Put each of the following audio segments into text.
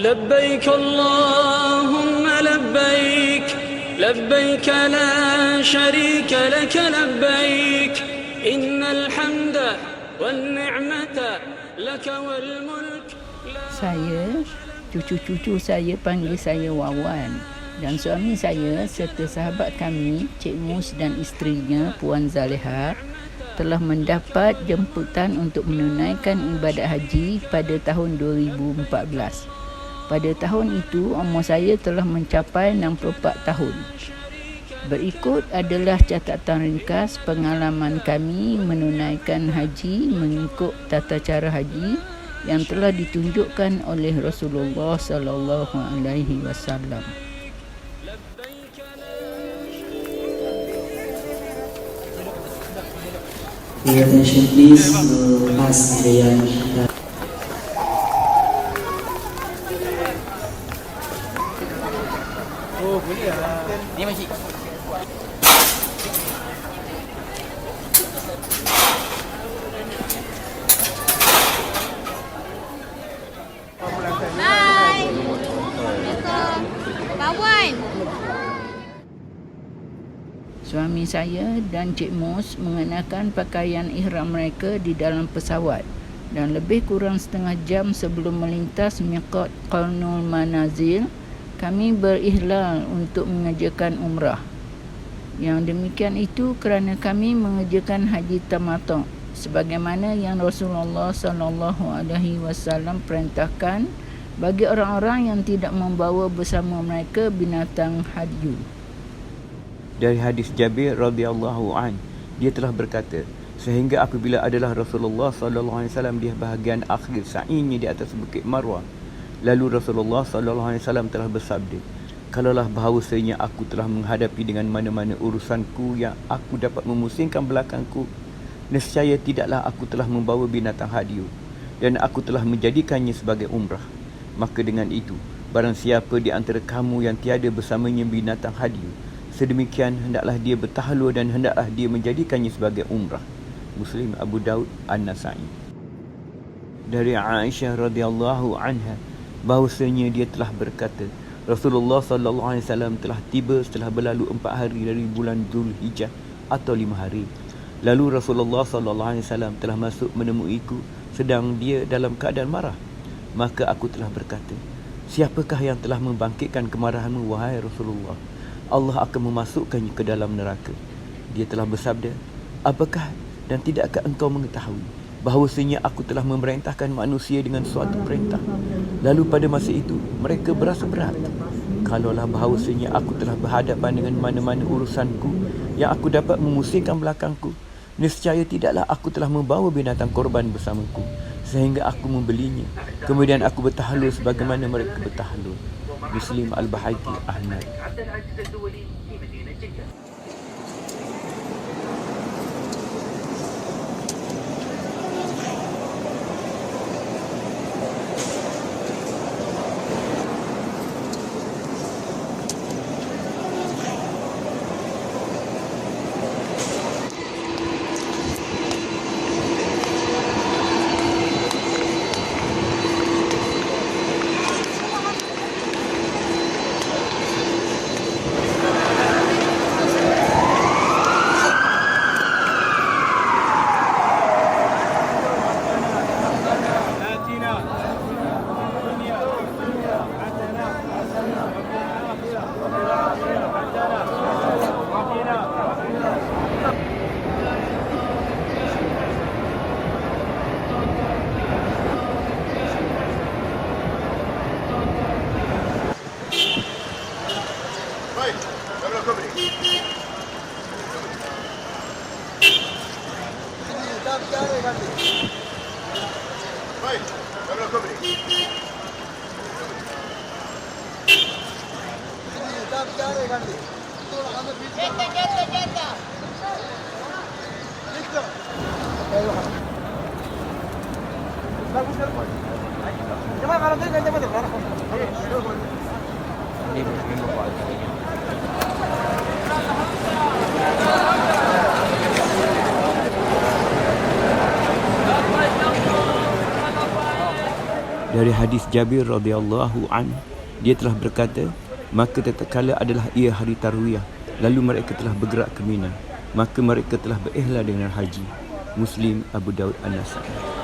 لبيك اللهم لبيك لبيك لا شريك لك لبيك إن الحمد والنعمة لك والملك. Saya, cucu-cucu saya panggil saya Wawan, dan suami saya serta sahabat kami, Cik Mus dan isterinya Puan Zaleha, telah mendapat jemputan untuk menunaikan ibadat haji pada tahun 2014. Pada tahun itu, umur saya telah mencapai 64 tahun. Berikut adalah catatan ringkas pengalaman kami menunaikan haji mengikut tata cara haji yang telah ditunjukkan oleh Rasulullah sallallahu alaihi wasallam. Your attention please to pass the Ni masih. Hai. Bawan. Suami saya dan Cik Mus mengenakan pakaian ihram mereka di dalam pesawat, dan lebih kurang setengah jam sebelum melintas miqat Qarnul Manazil, kami berihlal untuk mengerjakan umrah. Yang demikian itu kerana kami mengerjakan haji tamattu' sebagaimana yang Rasulullah sallallahu alaihi wasallam perintahkan bagi orang-orang yang tidak membawa bersama mereka binatang hadyu. Dari hadis Jabir radhiyallahu an, dia telah berkata, sehingga apabila adalah Rasulullah sallallahu alaihi wasallam di bahagian akhir sa'inya di atas bukit Marwah, lalu Rasulullah sallallahu alaihi wasallam telah bersabda, kalaulah bahawasanya aku telah menghadapi dengan mana-mana urusanku yang aku dapat memusingkan belakangku, nescaya tidaklah aku telah membawa binatang hadyu, dan aku telah menjadikannya sebagai umrah. Maka dengan itu, barang siapa di antara kamu yang tiada bersamanya binatang hadyu, sedemikian hendaklah dia bertahlul dan hendaklah dia menjadikannya sebagai umrah. Muslim, Abu Daud, An-Nasa'i. Dari Aisyah radhiyallahu anha bahawasanya dia telah berkata, Rasulullah sallallahu alaihi wasallam telah tiba setelah berlalu 4 hari dari bulan Zulhijjah atau 5 hari. Lalu Rasulullah sallallahu alaihi wasallam telah masuk menemuiku sedang dia dalam keadaan marah. Maka aku telah berkata, siapakah yang telah membangkitkan kemarahanmu wahai Rasulullah? Allah akan memasukkannya ke dalam neraka. Dia telah bersabda, apakah dan tidakkah engkau mengetahui bahawasanya aku telah memerintahkan manusia dengan suatu perintah? Lalu pada masa itu mereka berasa berat. Kalaulah bahawasanya aku telah berhadapan dengan mana-mana urusanku yang aku dapat memusingkan belakangku, nescaya tidaklah aku telah membawa binatang korban bersamaku sehingga aku membelinya, kemudian aku bertahlul sebagaimana mereka bertahlul. Muslim, Al-Bahaiki, Ahmad. Dari hadis Jabir radhiyallahu an, dia telah berkata, maka tatkala adalah ia hari Tarwiyah, lalu mereka telah bergerak ke Mina, maka mereka telah berihlal dengan haji. Muslim, Abu Daud, An-Nasa'i.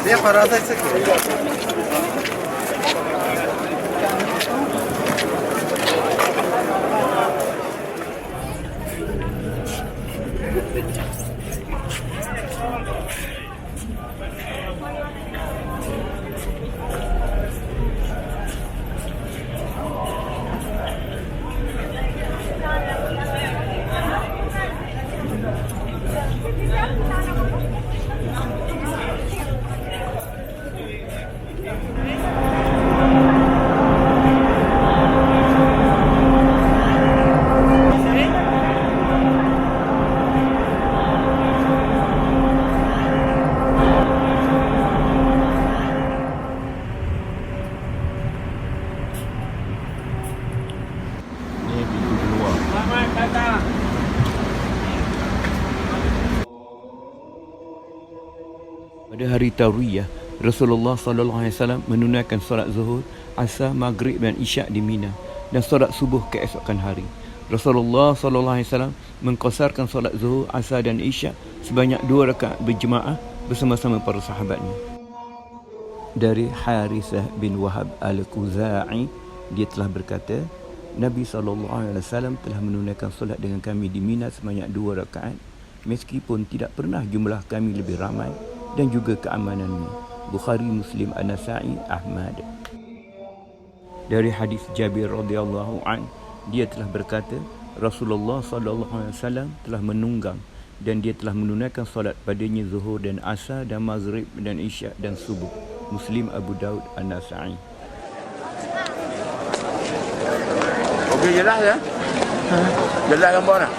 Dia parada isso aqui. Pada hari Tarwiyah, Rasulullah SAW menunaikan solat zuhur, asar, maghrib dan isyak di Mina dan solat subuh keesokan hari. Rasulullah SAW mengqasarkan solat zuhur, asar dan isyak sebanyak 2 rakaat berjemaah bersama-sama para sahabatnya. Dari Harithah bin Wahab Al-Khuzai, dia telah berkata, Nabi SAW telah menunaikan solat dengan kami di Mina sebanyak 2 rakaat, meskipun tidak pernah jumlah kami lebih ramai dan juga keamanannya. Bukhari, Muslim, An-Nasa'i, Ahmad. Dari hadis Jabir radhiyallahu an, dia telah berkata, Rasulullah SAW telah menunggang dan dia telah menunaikan solat padanya zuhur dan asar dan maghrib dan isyak dan subuh. Muslim, Abu Daud, An-Nasa'i. Okey, jelas ya? Jelas gambar dah.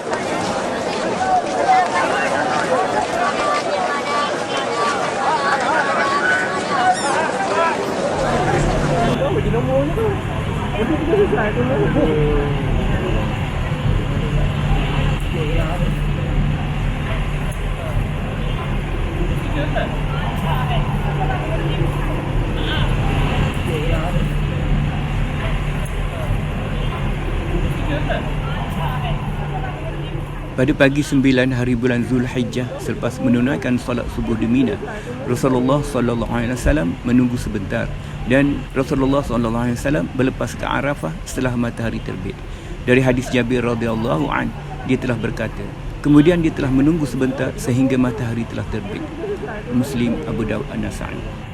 Pada pagi 9 hari bulan Zulhijjah, selepas menunaikan solat subuh di Mina, Rasulullah SAW menunggu sebentar dan Rasulullah SAW berlepas ke Arafah setelah matahari terbit. Dari hadis Jabir radhiyallahu an, dia telah berkata, kemudian dia telah menunggu sebentar sehingga matahari telah terbit. Muslim, Abu Daud, An-Nasa'i.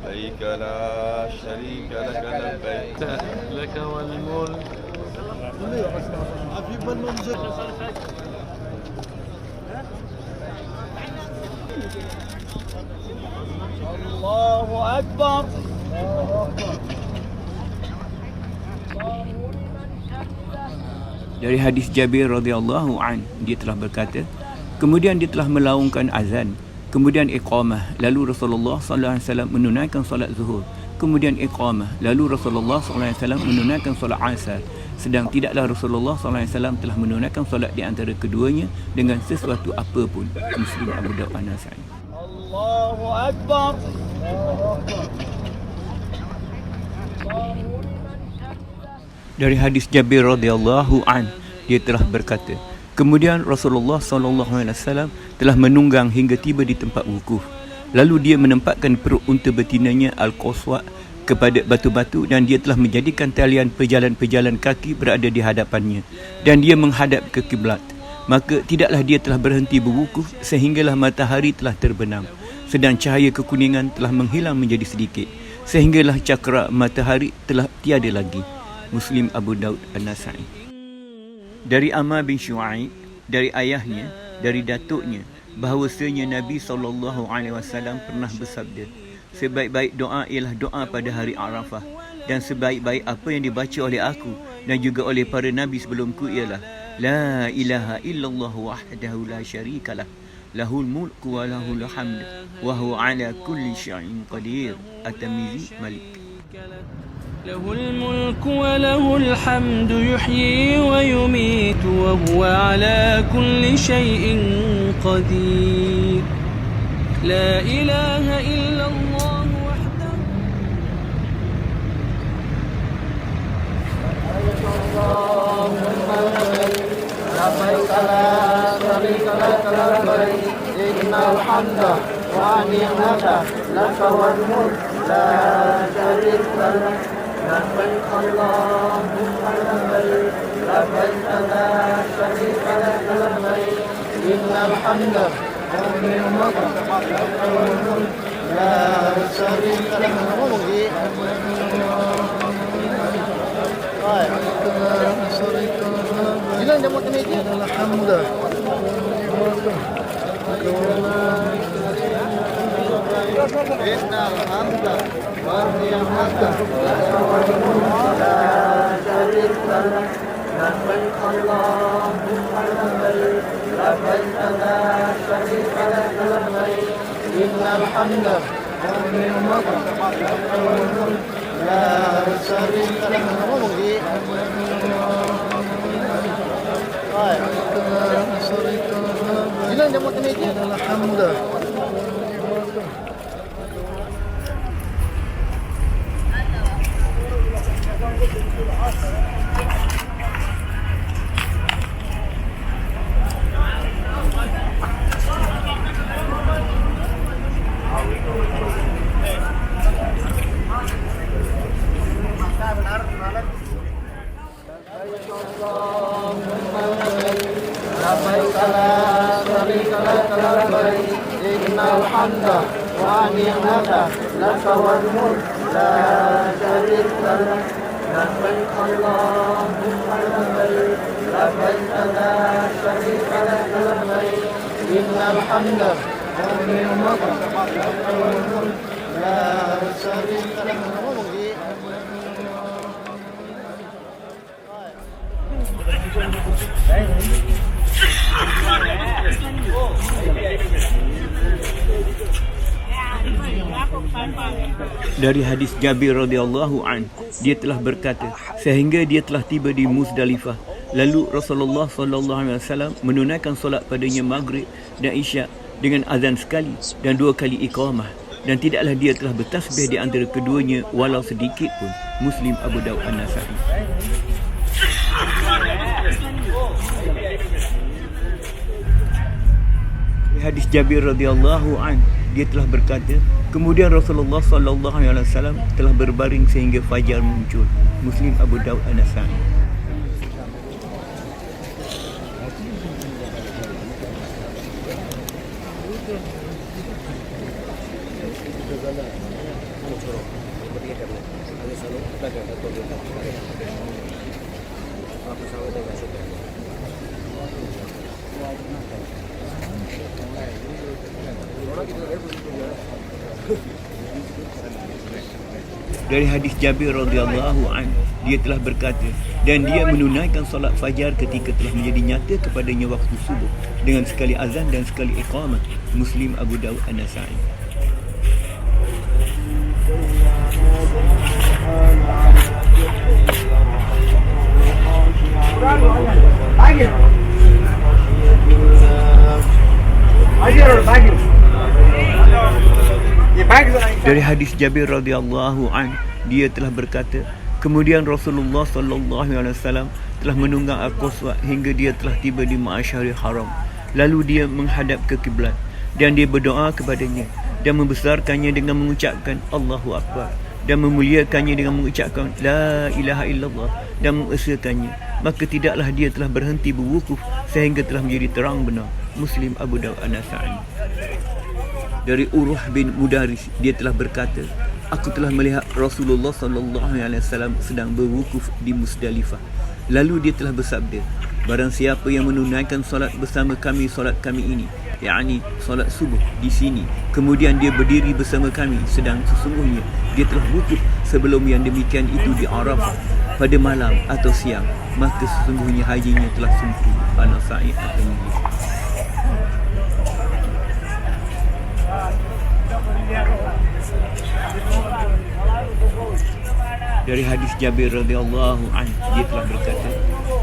لبيك لا شريك لك لبيك لك والملك الله أكبر. Dari hadis Jabir radhiyallahu an, dia telah berkata, kemudian dia telah melaungkan azan, kemudian iqamah, lalu Rasulullah sallallahu alaihi wasallam menunaikan solat zuhur, kemudian iqamah, lalu Rasulullah sallallahu alaihi wasallam menunaikan solat asar, sedang tidaklah Rasulullah sallallahu alaihi wasallam telah menunaikan solat di antara keduanya dengan sesuatu apapun. Muslim, Abu Daud, An-Nasa'i. Allahu Akbar. Dari hadis Jabir radhiyallahu an, dia telah berkata, kemudian Rasulullah sallallahu alaihi wasallam telah menunggang hingga tiba di tempat wukuf. Lalu dia menempatkan perut unta betinanya Al-Qaswa kepada batu-batu dan dia telah menjadikan talian pejalan-pejalan kaki berada di hadapannya dan dia menghadap ke kiblat. Maka tidaklah dia telah berhenti berwukuf sehinggalah matahari telah terbenam, sedang cahaya kekuningan telah menghilang menjadi sedikit, sehinggalah cakra matahari telah tiada lagi. Muslim, Abu Daud, An-Nasa'i. Dari Ammar bin Shu'aib, dari ayahnya, dari datuknya, bahawasanya Nabi SAW pernah bersabda, sebaik-baik doa ialah doa pada hari Arafah, dan sebaik-baik apa yang dibaca oleh aku dan juga oleh para Nabi sebelumku ialah La ilaha illallah wahdahu la syarikalah, lahul mulku wa lahul hamd, wa huwa ala kulli syai'in qadir. At-Tirmidzi, Malik. له الملك وله الحمد يحيي ويميت وهو على كل شيء قدير لا إله إلا الله وحده لبيك لا شريك لك لبيك إن الحمد والنعمة لك والملك لا شريك لك لبيك اللهم لبيك لبيك لا شريك لك لبيك إن الحمد والنعمة لك والملك لا شريك لك الحمد إن الحمد والنعمة لك والملك لا شريك لك لبيك اللهم لبيك لبيك لا شريك لك لبيك إن الحمد والنعمة لك والملك لا شريك لك لبيك لا شريك لك لبيك إن الحمد والنعمة لك والملك لا شريك لك لبيك اللهم لبيك لبيك لا شريك لك لبيك إن الحمد والنعمة لك والملك لا شريك لك. Dari hadis Jabir radhiyallahu an, dia telah berkata, sehingga dia telah tiba di Muzdalifah, lalu Rasulullah sallallahu alaihi wasallam menunaikan solat padanya maghrib dan isyak dengan azan sekali dan 2 kali iqamah, dan tidaklah dia telah bertasbih di antara keduanya walau sedikit pun. Muslim Abu Daud An-Nasa'i. Hadis Jabir radhiyallahu an, dia telah berkata, kemudian Rasulullah sallallahu alaihi wasallam telah berbaring sehingga fajar muncul. Muslim Abu Daud An-Nasa'i. Dari hadis Jabir radhiyallahu an, dia telah berkata, dan dia menunaikan solat fajar ketika telah menjadi nyata kepadanya waktu subuh dengan sekali azan dan sekali iqamah. Muslim Abu Daud An-Nasa'i. Dari hadis Jabir radhiyallahu an, dia telah berkata, kemudian Rasulullah sallallahu alaihi wasallam telah menunggang Al-Qaswa hingga dia telah tiba di Ma'asyaril Haram. Lalu dia menghadap ke kiblat dan dia berdoa kepadanya dan membesarkannya dengan mengucapkan Allahu Akbar dan memuliakannya dengan mengucapkan La ilaha illallah dan mengesakannya. Maka tidaklah dia telah berhenti berwukuf sehingga telah menjadi terang benar. Muslim Abu Daud An-Nasa'i. Dari Urwah bin Mudaris, dia telah berkata, aku telah melihat Rasulullah sallallahu alaihi wasallam sedang berwukuf di Muzdalifah. Lalu dia telah bersabda, barang siapa yang menunaikan solat bersama kami solat kami ini, yakni solat subuh di sini, kemudian dia berdiri bersama kami, sedang sesungguhnya dia telah wukuf sebelum yang demikian itu di Arafah pada malam atau siang, maka sesungguhnya hajinya telah sempurna. An-Nasa'i At-Tirmidzi. Dari hadis Jabir radhiyallahu an, dia telah berkata,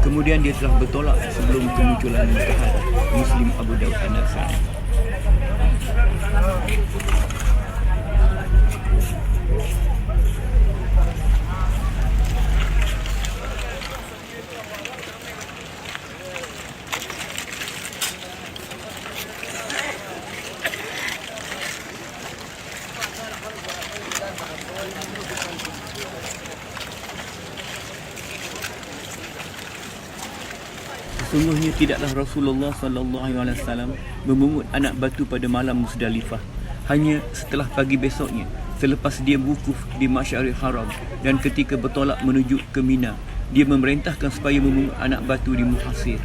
kemudian dia telah bertolak sebelum kemunculan matahari. Muslim Abu Daud An-Nasa'i. Sesungguhnya tidaklah Rasulullah sallallahu alaihi wasallam memungut anak batu pada malam Muzdalifah, hanya setelah pagi besoknya selepas dia wukuf di Ma'asyaril Haram, dan ketika bertolak menuju ke Mina, dia memerintahkan supaya memungut anak batu di Muhasir.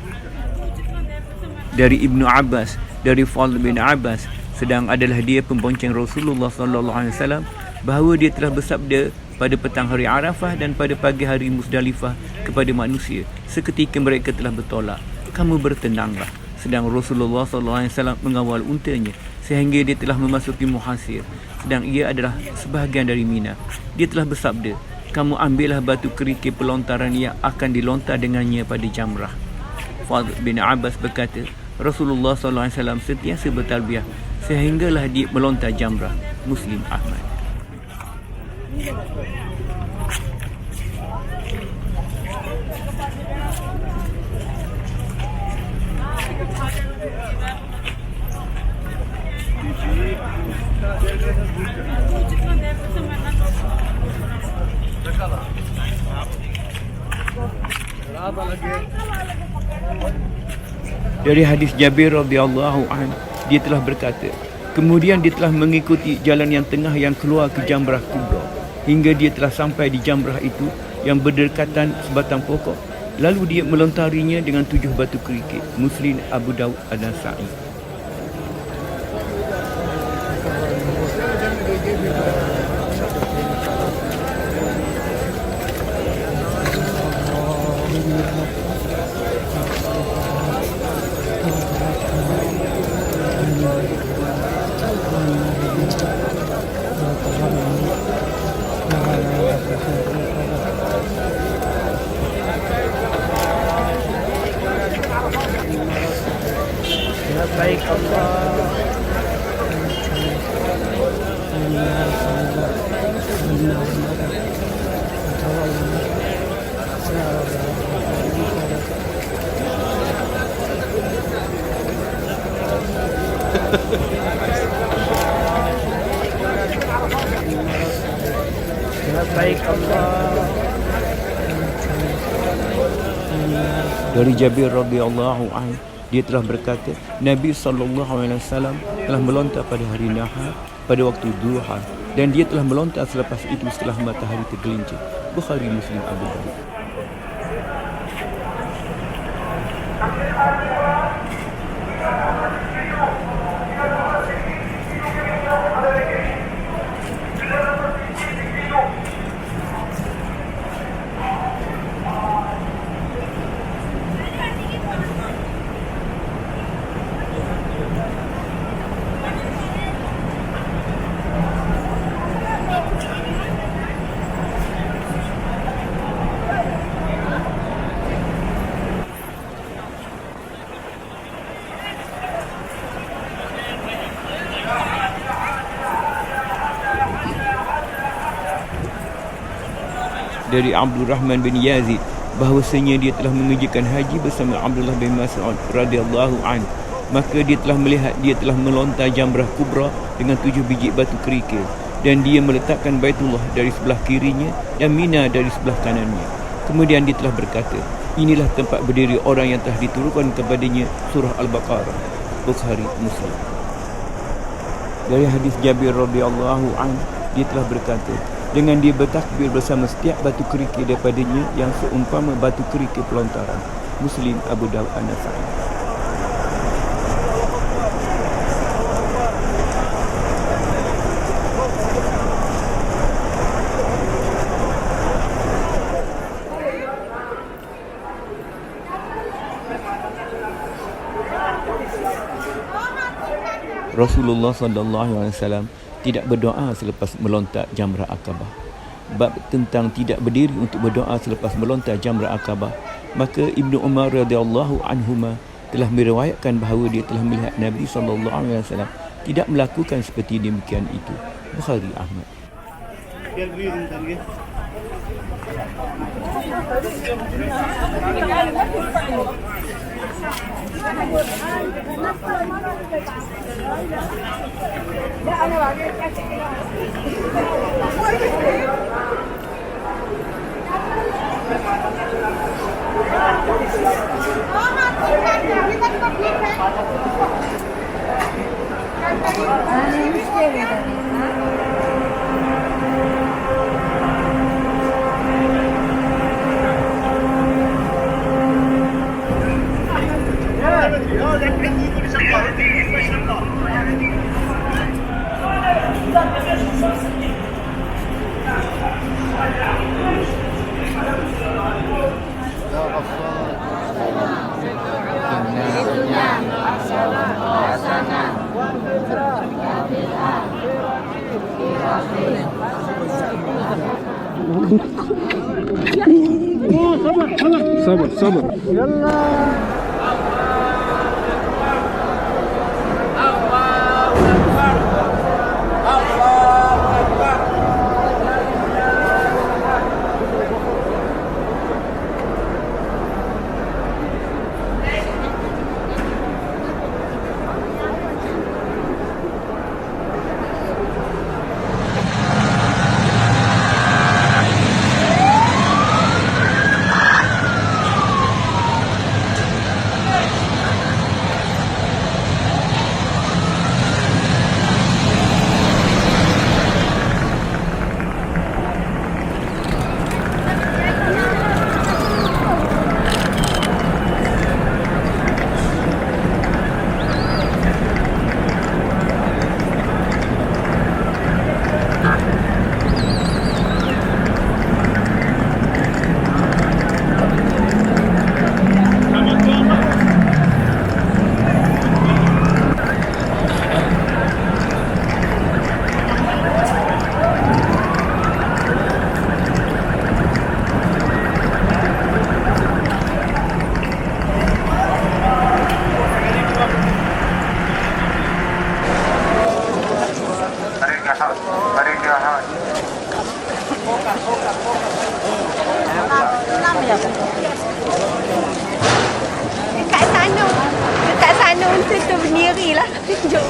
Dari Ibnu Abbas, dari Fadl bin Abbas, sedang adalah dia pembonceng Rasulullah sallallahu alaihi wasallam, bahawa dia telah bersabda pada petang hari Arafah dan pada pagi hari Muzdalifah kepada manusia seketika mereka telah bertolak, kamu bertenanglah. Sedang Rasulullah SAW mengawal untanya sehingga dia telah memasuki Muhasir, sedang ia adalah sebahagian dari Mina. Dia telah bersabda, kamu ambillah batu kerikil pelontaran yang akan dilontar dengannya pada jamrah. Fadl bin Abbas berkata, Rasulullah SAW sentiasa bertalbiyah sehinggalah dia melontar jamrah. Muslim Ahmad. Dari hadis Jabir radhiyallahu anhu, dia telah berkata, kemudian dia telah mengikuti jalan yang tengah yang keluar ke Jamrah Kubra hingga dia telah sampai di jamrah itu yang berdekatan sebatang pokok. Lalu dia melontarinya dengan 7 batu kerikil. Muslim Abu Daud An-Nasa'i. Baik Allah. Baik Allah. Dari Jabir radhiyallahu anhu, dia telah berkata, Nabi SAW telah melontar pada hari Nahar pada waktu duha, dan dia telah melontar selepas itu setelah matahari tergelincir. Bukhari, Muslim, Abu Daud. Dari Abdul Rahman bin Yazid bahawasanya dia telah mengerjakan haji bersama Abdullah bin Mas'ud radhiyallahu anhu. Maka dia telah melihat dia telah melontar jamrah kubra dengan 7 biji batu kerikil, dan dia meletakkan Baitullah dari sebelah kirinya dan Mina dari sebelah kanannya. Kemudian dia telah berkata, inilah tempat berdiri orang yang telah diturunkan kepadanya surah Al-Baqarah. Bukhari, Muslim. Dari hadis Jabir radhiyallahu anhu, dia telah berkata, dengan dia bertakbir bersama setiap batu kerikil daripadanya yang seumpama batu kerikil pelontaran. Muslim Abu Daud An-Nasa'i. Rasulullah SAW tidak berdoa selepas melontar jamrah Aqabah. Bab tentang tidak berdiri untuk berdoa selepas melontar jamrah Aqabah, maka Ibnu Umar radhiyallahu anhuma telah meriwayatkan bahawa dia telah melihat Nabi SAW tidak melakukan seperti demikian itu. Bukhari, Ahmad. صبر صبر. يلا. Dekat sana untuk tu berdiri lah. Jom.